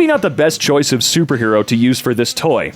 maybe not the best choice of superhero to use for this toy.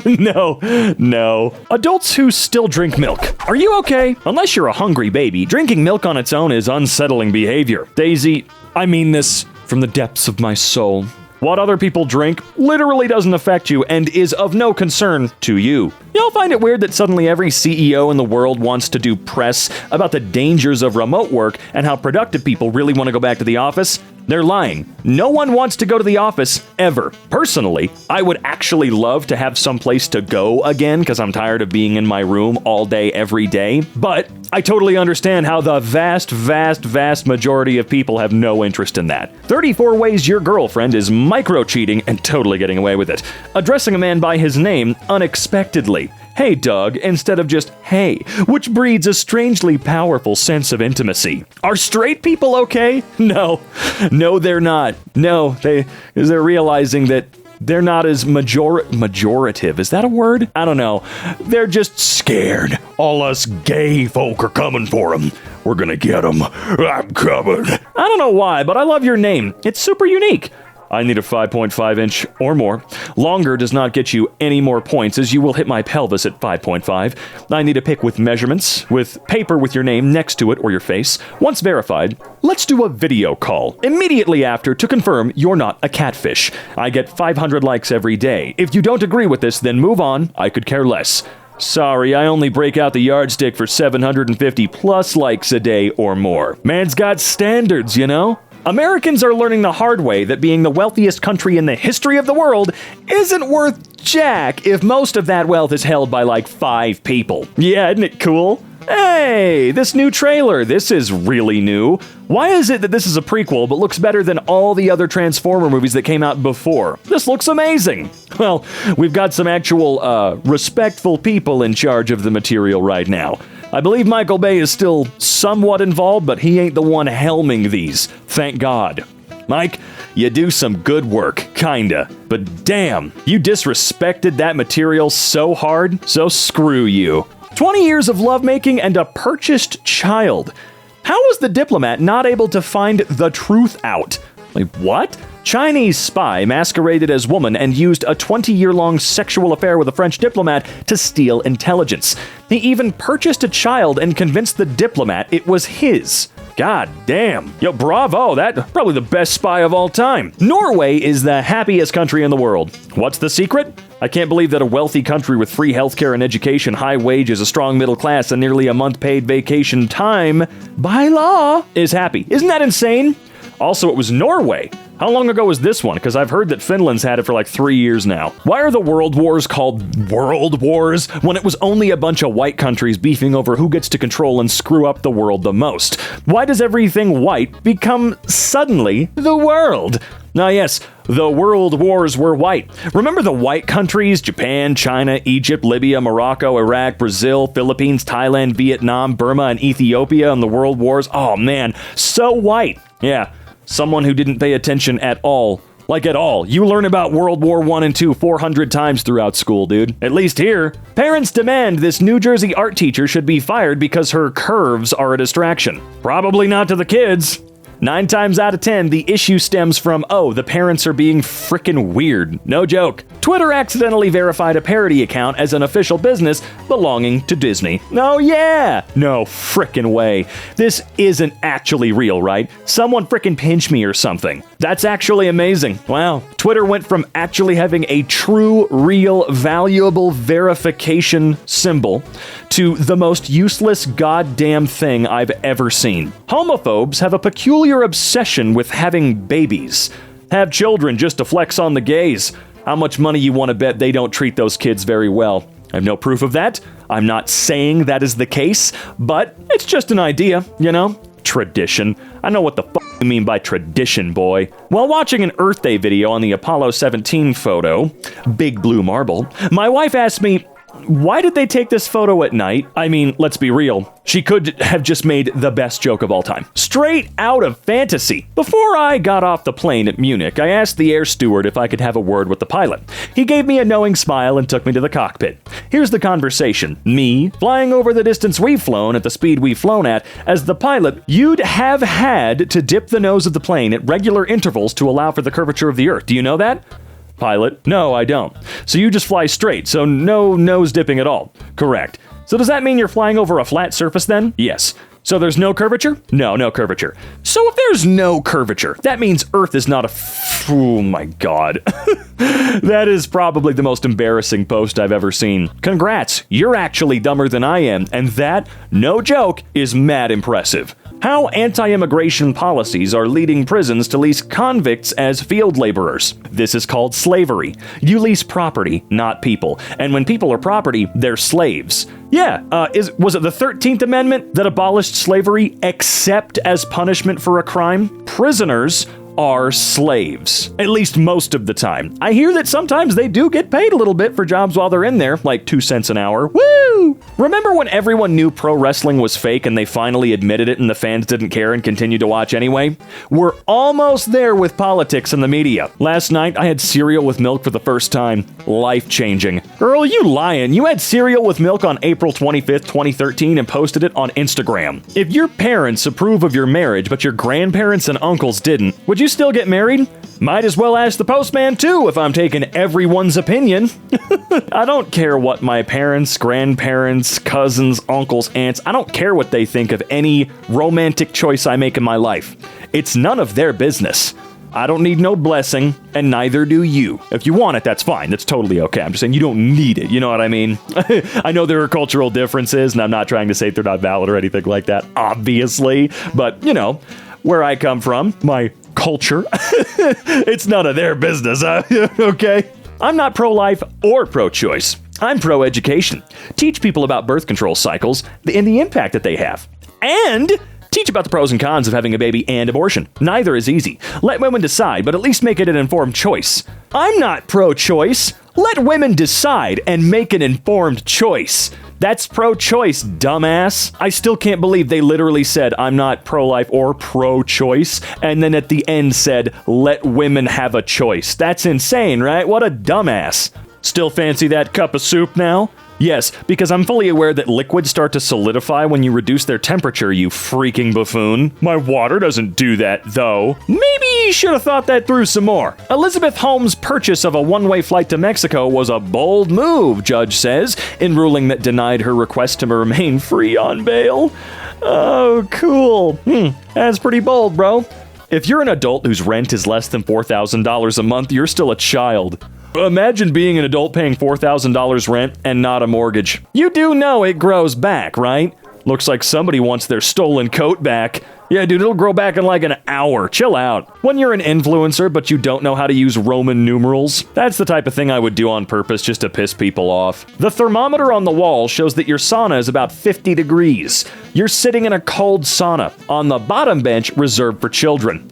No. Adults who still drink milk. Are you okay? Unless you're a hungry baby, drinking milk on its own is unsettling behavior. Daisy, I mean this from the depths of my soul. What other people drink literally doesn't affect you and is of no concern to you. You'll find it weird that suddenly every CEO in the world wants to do press about the dangers of remote work and how productive people really want to go back to the office. They're lying. No one wants to go to the office, ever. Personally, I would actually love to have some place to go again because I'm tired of being in my room all day, every day. But I totally understand how the vast majority of people have no interest in that. 34 ways your girlfriend is micro-cheating and totally getting away with it. Addressing a man by his name unexpectedly. Hey, Doug, instead of just hey, which breeds a strangely powerful sense of intimacy. Are straight people okay? No, they're not. No, they're realizing that they're not as majorative. Is that a word? I don't know. They're just scared. All us gay folk are coming for them. We're gonna get them. I'm coming. I don't know why, but I love your name. It's super unique. I need a 5.5 inch or more. Longer does not get you any more points, as you will hit my pelvis at 5.5. I need a pic with measurements, with paper with your name next to it or your face. Once verified, let's do a video call immediately after to confirm you're not a catfish. I get 500 likes every day. If you don't agree with this, then move on. I could care less. Sorry, I only break out the yardstick for 750 plus likes a day or more. Man's got standards, you know? Americans are learning the hard way that being the wealthiest country in the history of the world isn't worth jack if most of that wealth is held by like 5 people. Yeah, isn't it cool? Hey, this new trailer, this is really new. Why is it that this is a prequel but looks better than all the other Transformer movies that came out before? This looks amazing. Well, we've got some actual, respectful people in charge of the material right now. I believe Michael Bay is still somewhat involved, but he ain't the one helming these. Thank God. Mike, you do some good work, kinda. But damn, you disrespected that material so hard, so screw you. 20 years of lovemaking and a purchased child. How was the diplomat not able to find the truth out? Like, what? Chinese spy masqueraded as woman and used a 20-year-long sexual affair with a French diplomat to steal intelligence. He even purchased a child and convinced the diplomat it was his. God damn. Yo, bravo, that's probably the best spy of all time. Norway is the happiest country in the world. What's the secret? I can't believe that a wealthy country with free healthcare and education, high wages, a strong middle class, and nearly a month paid vacation time, by law, is happy. Isn't that insane? Also, it was Norway. How long ago was this one? Because I've heard that Finland's had it for like 3 years now. Why are the world wars called world wars when it was only a bunch of white countries beefing over who gets to control and screw up the world the most? Why does everything white become suddenly the world? Ah, yes, the world wars were white. Remember the white countries? Japan, China, Egypt, Libya, Morocco, Iraq, Brazil, Philippines, Thailand, Vietnam, Burma, and Ethiopia in the world wars? Oh man, so white. Yeah. Someone who didn't pay attention at all. Like at all. You learn about World War I and II 400 times throughout school, dude. At least here. Parents demand this New Jersey art teacher should be fired because her curves are a distraction. Probably not to the kids. 9 times out of 10, the issue stems from, oh, the parents are being frickin' weird. No joke. Twitter accidentally verified a parody account as an official business belonging to Disney. Oh yeah! No frickin' way. This isn't actually real, right? Someone frickin' pinch me or something. That's actually amazing. Wow. Twitter went from actually having a true, real, valuable verification symbol to the most useless goddamn thing I've ever seen. Homophobes have a peculiar obsession with having babies. Have children just to flex on the gays. How much money you want to bet they don't treat those kids very well? I have no proof of that. I'm not saying that is the case, but it's just an idea, you know? Tradition. I know what the fuck you mean by tradition, boy. While watching an Earth Day video on the Apollo 17 photo, Big Blue Marble, my wife asked me, why did they take this photo at night? I mean, let's be real. She could have just made the best joke of all time. Straight out of fantasy. Before I got off the plane at Munich, I asked the air steward if I could have a word with the pilot. He gave me a knowing smile and took me to the cockpit. Here's the conversation. Me, flying over the distance we've flown at the speed we've flown at, as the pilot, you'd have had to dip the nose of the plane at regular intervals to allow for the curvature of the Earth. Do you know that? Pilot, no, I don't. So you just fly straight, so no nose dipping at all. Correct. So does that mean you're flying over a flat surface then? Yes. So there's no curvature? No, no curvature. So if there's no curvature, that means Earth is not oh my God. That is probably the most embarrassing post I've ever seen. Congrats, you're actually dumber than I am, and that, no joke, is mad impressive. How anti-immigration policies are leading prisons to lease convicts as field laborers. This is called slavery. You lease property, not people. And when people are property, they're slaves. Yeah, was it the 13th Amendment that abolished slavery except as punishment for a crime? Prisoners are slaves. At least most of the time. I hear that sometimes they do get paid a little bit for jobs while they're in there, like 2 cents an hour. Woo! Remember when everyone knew pro wrestling was fake and they finally admitted it and the fans didn't care and continued to watch anyway? We're almost there with politics and the media. Last night, I had cereal with milk for the first time. Life-changing. Girl, you lying. You had cereal with milk on April 25th, 2013 and posted it on Instagram. If your parents approve of your marriage, but your grandparents and uncles didn't, would you still get married? Might as well ask the postman too if I'm taking everyone's opinion. I don't care what my parents, grandparents, cousins, uncles, aunts, I don't care what they think of any romantic choice I make in my life. It's none of their business. I don't need no blessing, and neither do you. If you want it, that's fine. That's totally okay. I'm just saying you don't need it. You know what I mean? I know there are cultural differences, and I'm not trying to say they're not valid or anything like that, obviously. But, you know, where I come from, my culture, it's none of their business, okay? I'm not pro-life or pro-choice. I'm pro-education. Teach people about birth control cycles and the impact that they have. And teach about the pros and cons of having a baby and abortion. Neither is easy. Let women decide, but at least make it an informed choice. I'm not pro-choice. Let women decide and make an informed choice. That's pro-choice, dumbass. I still can't believe they literally said, I'm not pro-life or pro-choice, and then at the end said, let women have a choice. That's insane, right? What a dumbass. Still fancy that cup of soup now? Yes, because I'm fully aware that liquids start to solidify when you reduce their temperature, you freaking buffoon. My water doesn't do that, though. Maybe you should have thought that through some more. Elizabeth Holmes' purchase of a one-way flight to Mexico was a bold move, judge says, in ruling that denied her request to remain free on bail. Oh, cool. That's pretty bold, bro. If you're an adult whose rent is less than $4,000 a month, you're still a child. Imagine being an adult paying $4,000 rent and not a mortgage. You do know it grows back, right? Looks like somebody wants their stolen coat back. Yeah, dude, it'll grow back in like an hour. Chill out. When you're an influencer, but you don't know how to use Roman numerals, that's the type of thing I would do on purpose just to piss people off. The thermometer on the wall shows that your sauna is about 50 degrees. You're sitting in a cold sauna on the bottom bench reserved for children.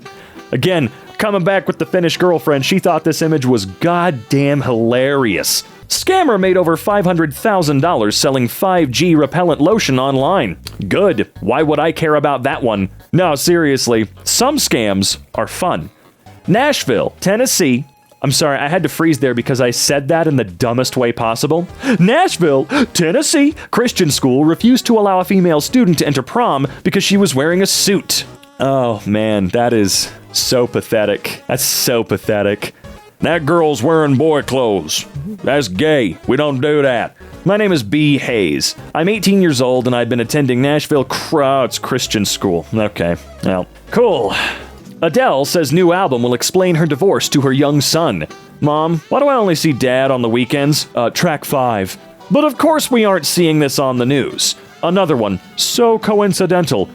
Again, coming back with the Finnish girlfriend, she thought this image was goddamn hilarious. Scammer made over $500,000 selling 5G repellent lotion online. Good. Why would I care about that one? No, seriously. Some scams are fun. Nashville, Tennessee. I'm sorry, I had to freeze there because I said that in the dumbest way possible. Nashville, Tennessee. Christian school refused to allow a female student to enter prom because she was wearing a suit. Oh, man, that is so pathetic. That's so pathetic. That girl's wearing boy clothes. That's gay. We don't do that. My name is B. Hayes. I'm 18 years old and I've been attending Nashville it's Christian school. Okay, well, cool. Adele says new album will explain her divorce to her young son. Mom, why do I only see Dad on the weekends? Track 5. But of course we aren't seeing this on the news. Another one. So coincidental.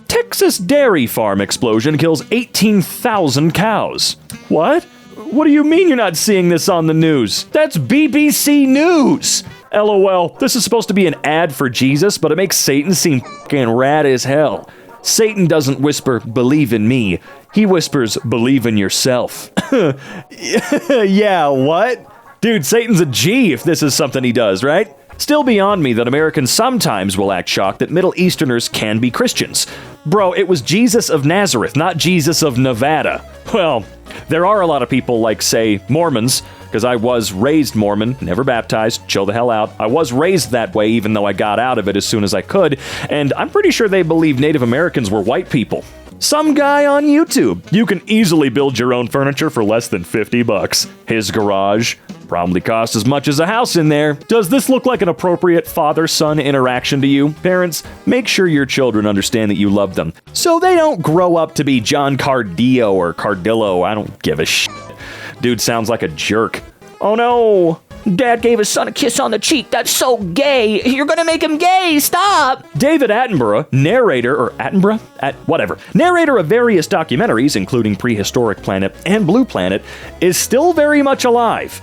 Texas dairy farm explosion kills 18,000 cows. What? What do you mean you're not seeing this on the news? That's BBC News! LOL, this is supposed to be an ad for Jesus, but it makes Satan seem f***ing rad as hell. Satan doesn't whisper, believe in me. He whispers, believe in yourself. Yeah, what? Dude, Satan's a G if this is something he does, right? Still beyond me that Americans sometimes will act shocked that Middle Easterners can be Christians. Bro, it was Jesus of Nazareth, not Jesus of Nevada. Well, there are a lot of people like, say, Mormons, because I was raised Mormon, never baptized, chill the hell out. I was raised that way even though I got out of it as soon as I could, and I'm pretty sure they believe Native Americans were white people. Some guy on YouTube. You can easily build your own furniture for less than $50. His garage probably costs as much as a house in there. Does this look like an appropriate father-son interaction to you? Parents, make sure your children understand that you love them, so they don't grow up to be John Cardillo or Cardillo. I don't give a shit. Dude sounds like a jerk. Oh no! Dad gave his son a kiss on the cheek. That's so gay. You're gonna make him gay. Stop. David Attenborough, narrator of various documentaries, including Prehistoric Planet and Blue Planet, is still very much alive.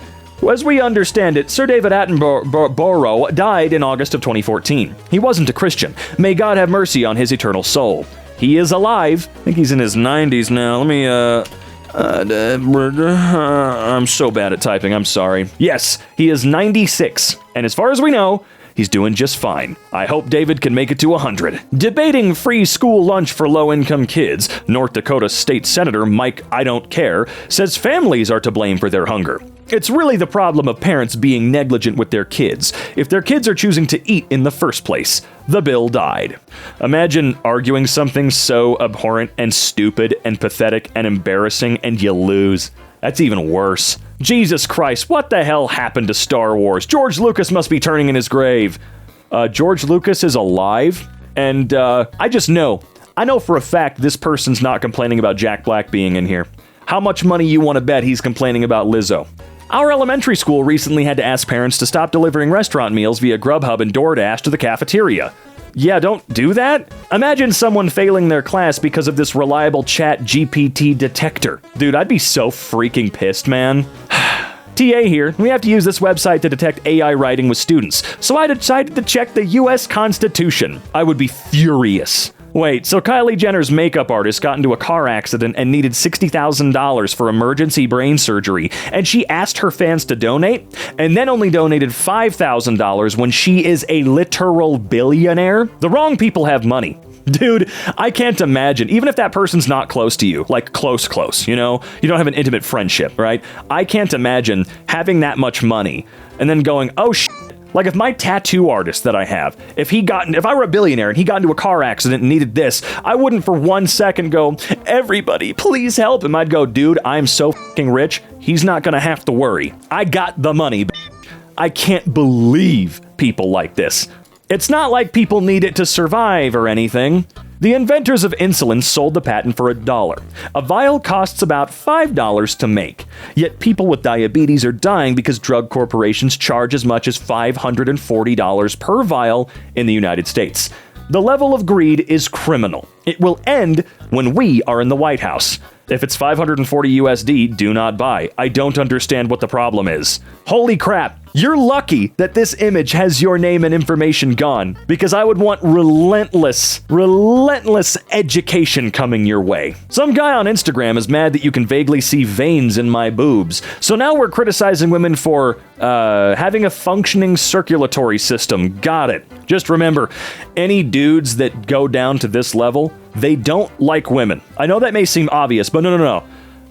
As we understand it, Sir David Attenborough died in August of 2014. He wasn't a Christian. May God have mercy on his eternal soul. He is alive. I think he's in his 90s now. I'm so bad at typing, I'm sorry. Yes, he is 96, and as far as we know, he's doing just fine. I hope David can make it to 100. Debating free school lunch for low-income kids, North Dakota State Senator Mike I Don't Care says families are to blame for their hunger. It's really the problem of parents being negligent with their kids. If their kids are choosing to eat in the first place, the bill died. Imagine arguing something so abhorrent and stupid and pathetic and embarrassing and you lose. That's even worse. Jesus Christ, what the hell happened to Star Wars? George Lucas must be turning in his grave. George Lucas is alive, and I know for a fact this person's not complaining about Jack Black being in here. How much money you want to bet he's complaining about Lizzo? Our elementary school recently had to ask parents to stop delivering restaurant meals via Grubhub and DoorDash to the cafeteria. Yeah, don't do that. Imagine someone failing their class because of this reliable chat GPT detector. Dude, I'd be so freaking pissed, man. TA here. We have to use this website to detect AI writing with students, so I decided to check the US Constitution. I would be furious. Wait, so Kylie Jenner's makeup artist got into a car accident and needed $60,000 for emergency brain surgery, and she asked her fans to donate, and then only donated $5,000 when she is a literal billionaire? The wrong people have money. Dude, I can't imagine, even if that person's not close to you, like close, you know? You don't have an intimate friendship, right? I can't imagine having that much money and then going, oh shit. Like if my tattoo artist that I have, if I were a billionaire and he got into a car accident and needed this, I wouldn't for 1 second go, everybody, please help him. I'd go, dude, I'm so fucking rich, he's not gonna have to worry. I got the money. I can't believe people like this. It's not like people need it to survive or anything. The inventors of insulin sold the patent for $1. A vial costs about $5 to make. Yet people with diabetes are dying because drug corporations charge as much as $540 per vial in the United States. The level of greed is criminal. It will end when we are in the White House. If it's $540 USD, do not buy. I don't understand what the problem is. Holy crap. You're lucky that this image has your name and information gone, because I would want relentless education coming your way. Some guy on Instagram is mad that you can vaguely see veins in my boobs, so now we're criticizing women for having a functioning circulatory system. Got it. Just remember, any dudes that go down to this level, they don't like women. I know that may seem obvious, but no.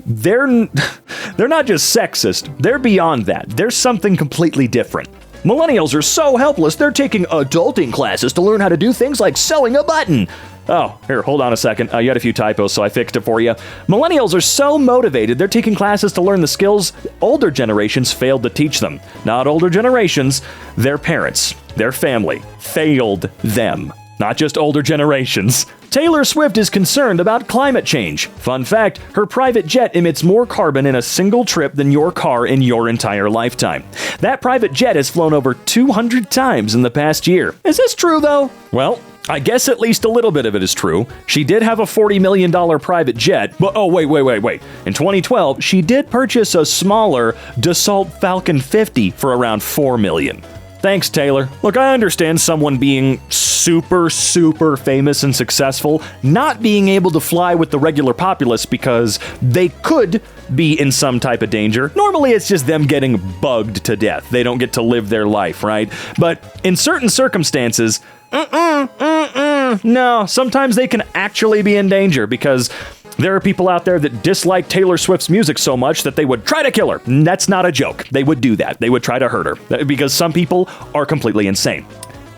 They're not just sexist, they're beyond that. There's something completely different. Millennials are so helpless, they're taking adulting classes to learn how to do things like sewing a button. Oh, here, hold on a second. You had a few typos, so I fixed it for you. Millennials are so motivated, they're taking classes to learn the skills older generations failed to teach them. Not older generations, their parents, their family, failed them. Not just older generations. Taylor Swift is concerned about climate change. Fun fact, her private jet emits more carbon in a single trip than your car in your entire lifetime. That private jet has flown over 200 times in the past year. Is this true, though? Well, I guess at least a little bit of it is true. She did have a $40 million private jet, but wait. In 2012, she did purchase a smaller Dassault Falcon 50 for around $4 million. Thanks, Taylor. Look, I understand someone being super famous and successful, not being able to fly with the regular populace because they could be in some type of danger. Normally, it's just them getting bugged to death. They don't get to live their life, right? But in certain circumstances, no, sometimes they can actually be in danger because there are people out there that dislike Taylor Swift's music so much that they would try to kill her. That's not a joke. They would do that. They would try to hurt her because some people are completely insane.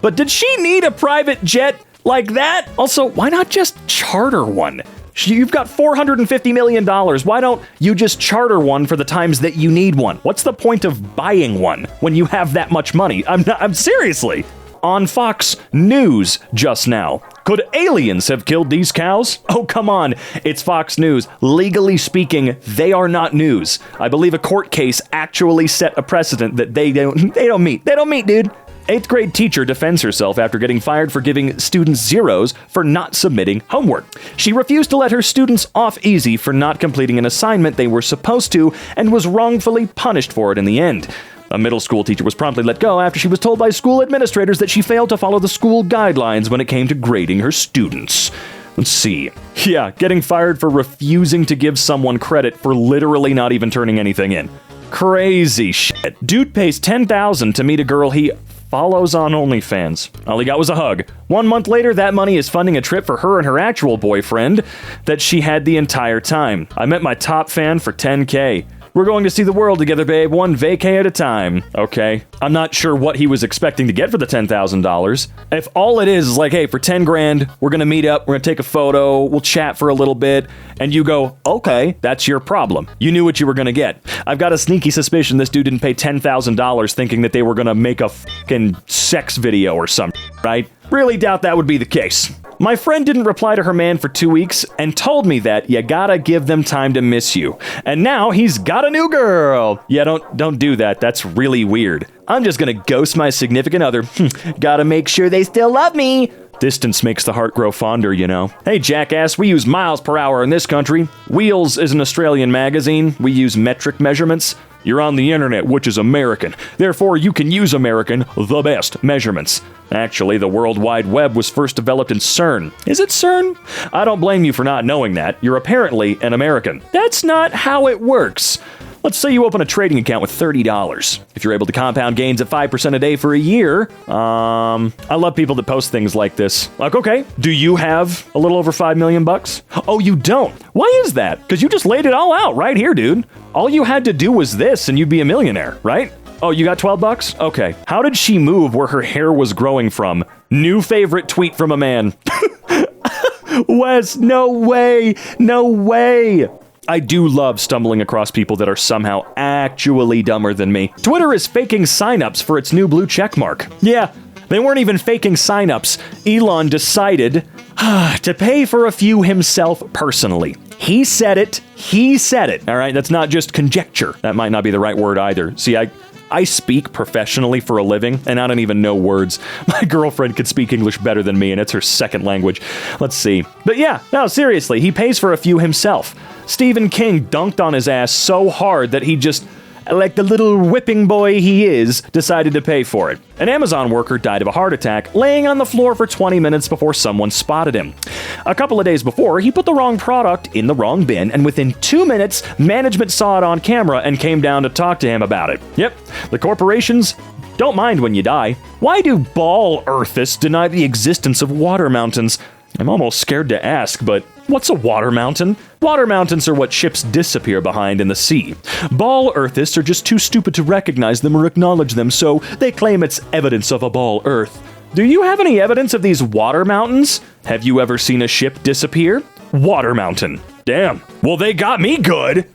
But did she need a private jet like that? Also, why not just charter one? You've got $450 million. Why don't you just charter one for the times that you need one? What's the point of buying one when you have that much money? I'm seriously. On Fox News just now. Could aliens have killed these cows? Oh, come on. It's Fox News. Legally speaking, they are not news. I believe a court case actually set a precedent that they don't meet. They don't meet, dude. 8th grade teacher defends herself after getting fired for giving students zeros for not submitting homework. She refused to let her students off easy for not completing an assignment they were supposed to and was wrongfully punished for it in the end. A middle school teacher was promptly let go after she was told by school administrators that she failed to follow the school guidelines when it came to grading her students. Let's see. Yeah, getting fired for refusing to give someone credit for literally not even turning anything in. Crazy shit. Dude pays $10,000 to meet a girl he follows on OnlyFans. All he got was a hug. 1 month later, that money is funding a trip for her and her actual boyfriend that she had the entire time. I met my top fan for $10K. We're going to see the world together, babe, one vacay at a time. Okay. I'm not sure what he was expecting to get for the $10,000. If all it is like, hey, for 10 grand, we're going to meet up, we're going to take a photo, we'll chat for a little bit, and you go, okay, that's your problem. You knew what you were going to get. I've got a sneaky suspicion this dude didn't pay $10,000 thinking that they were going to make a fucking sex video or something, right? Really doubt that would be the case. My friend didn't reply to her man for 2 weeks and told me that you gotta give them time to miss you. And now he's got a new girl. Yeah, don't do that. That's really weird. I'm just gonna ghost my significant other. Gotta make sure they still love me. Distance makes the heart grow fonder, you know. Hey, jackass, we use miles per hour in this country. Wheels is an Australian magazine. We use metric measurements. You're on the internet, which is American. Therefore, you can use American, the best, measurements. Actually, the World Wide Web was first developed in CERN. Is it CERN? I don't blame you for not knowing that. You're apparently an American. That's not how it works. Let's say you open a trading account with $30. If you're able to compound gains at 5% a day for a year, I love people that post things like this. Like, okay, do you have a little over $5 million? Oh, you don't. Why is that? Because you just laid it all out right here, dude. All you had to do was this and you'd be a millionaire, right? Oh, you got $12? Okay. How did she move where her hair was growing from? New favorite tweet from a man. Wes, no way. No way. I do love stumbling across people that are somehow actually dumber than me. Twitter is faking signups for its new blue checkmark. Yeah, they weren't even faking signups. Elon decided to pay for a few himself personally. He said it. He said it. All right, that's not just conjecture. That might not be the right word either. See, I speak professionally for a living, and I don't even know words. My girlfriend could speak English better than me, and it's her second language. Let's see. But yeah, no, seriously, he pays for a few himself. Stephen King dunked on his ass so hard that he just, like the little whipping boy he is, decided to pay for it. An Amazon worker died of a heart attack laying on the floor for 20 minutes before someone spotted him. A couple of days before, he put the wrong product in the wrong bin, and within 2 minutes, management saw it on camera and came down to talk to him about it. Yep, the corporations don't mind when you die. Why do ball earthists deny the existence of water mountains? I'm almost scared to ask, but what's a water mountain? Water mountains are what ships disappear behind in the sea. Ball earthists are just too stupid to recognize them or acknowledge them, so they claim it's evidence of a ball earth. Do you have any evidence of these water mountains? Have you ever seen a ship disappear? Water mountain. Damn. Well, they got me good.